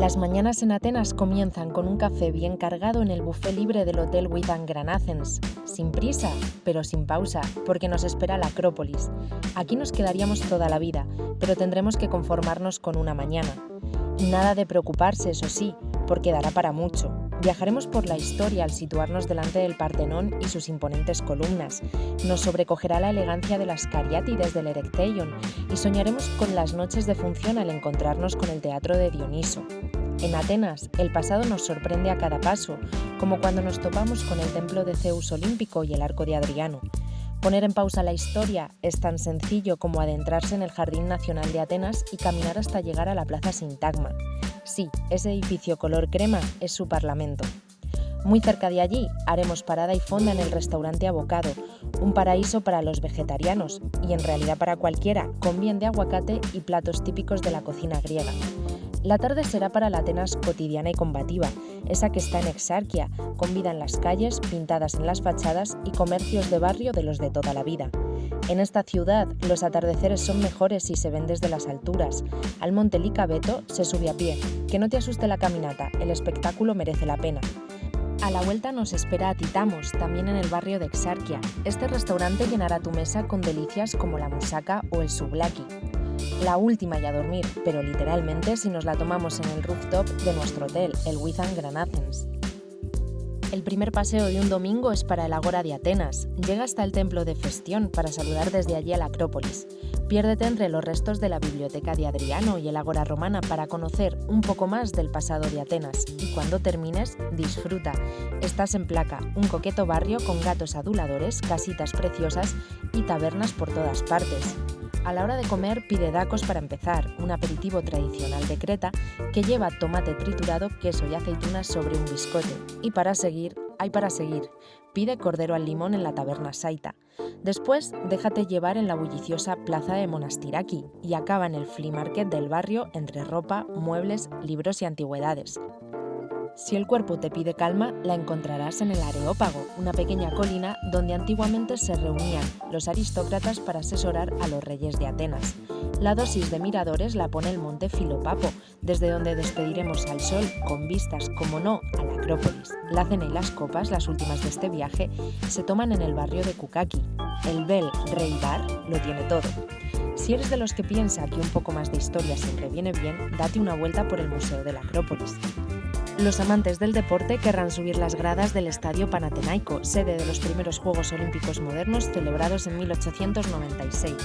Las mañanas en Atenas comienzan con un café bien cargado en el buffet libre del Hotel Within Grand Athens. Sin prisa, pero sin pausa, porque nos espera la Acrópolis. Aquí nos quedaríamos toda la vida, pero tendremos que conformarnos con una mañana. Y nada de preocuparse, eso sí, porque dará para mucho. Viajaremos por la historia al situarnos delante del Partenón y sus imponentes columnas. Nos sobrecogerá la elegancia de las cariátides del Erechtheion y soñaremos con las noches de función al encontrarnos con el teatro de Dioniso. En Atenas, el pasado nos sorprende a cada paso, como cuando nos topamos con el templo de Zeus olímpico y el arco de Adriano. Poner en pausa la historia es tan sencillo como adentrarse en el Jardín Nacional de Atenas y caminar hasta llegar a la Plaza Sintagma. Sí, ese edificio color crema es su parlamento. Muy cerca de allí haremos parada y fonda en el restaurante Avocado, un paraíso para los vegetarianos y en realidad para cualquiera, con bien de aguacate y platos típicos de la cocina griega. La tarde será para la Atenas cotidiana y combativa, esa que está en Exarquia, con vida en las calles, pintadas en las fachadas y comercios de barrio de los de toda la vida. En esta ciudad, los atardeceres son mejores si se ven desde las alturas. Al monte Licabeto se sube a pie. Que no te asuste la caminata, el espectáculo merece la pena. A la vuelta nos espera Atitamos, también en el barrio de Exarquia. Este restaurante llenará tu mesa con delicias como la musaca o el souvlaki. La última y a dormir, pero literalmente si nos la tomamos en el rooftop de nuestro hotel, el Within Grand Athens. El primer paseo de un domingo es para el Ágora de Atenas. Llega hasta el templo de Festión para saludar desde allí a la Acrópolis. Piérdete entre los restos de la biblioteca de Adriano y el Ágora romana para conocer un poco más del pasado de Atenas. Y cuando termines, disfruta. Estás en Placa, un coqueto barrio con gatos aduladores, casitas preciosas y tabernas por todas partes. A la hora de comer, pide dacos para empezar, un aperitivo tradicional de Creta que lleva tomate triturado, queso y aceitunas sobre un biscote. Y para seguir, pide cordero al limón en la taberna Saita. Después, déjate llevar en la bulliciosa plaza de Monastiraki y acaba en el flea market del barrio entre ropa, muebles, libros y antigüedades. Si el cuerpo te pide calma, la encontrarás en el Areópago, una pequeña colina donde antiguamente se reunían los aristócratas para asesorar a los reyes de Atenas. La dosis de miradores la pone el monte Filopapo, desde donde despediremos al sol con vistas, como no, a la Acrópolis. La cena y las copas, las últimas de este viaje, se toman en el barrio de Kukaki. El Bel Rey Bar lo tiene todo. Si eres de los que piensa que un poco más de historia siempre viene bien, date una vuelta por el Museo de la Acrópolis. Los amantes del deporte querrán subir las gradas del Estadio Panathinaiko, sede de los primeros Juegos Olímpicos modernos celebrados en 1896.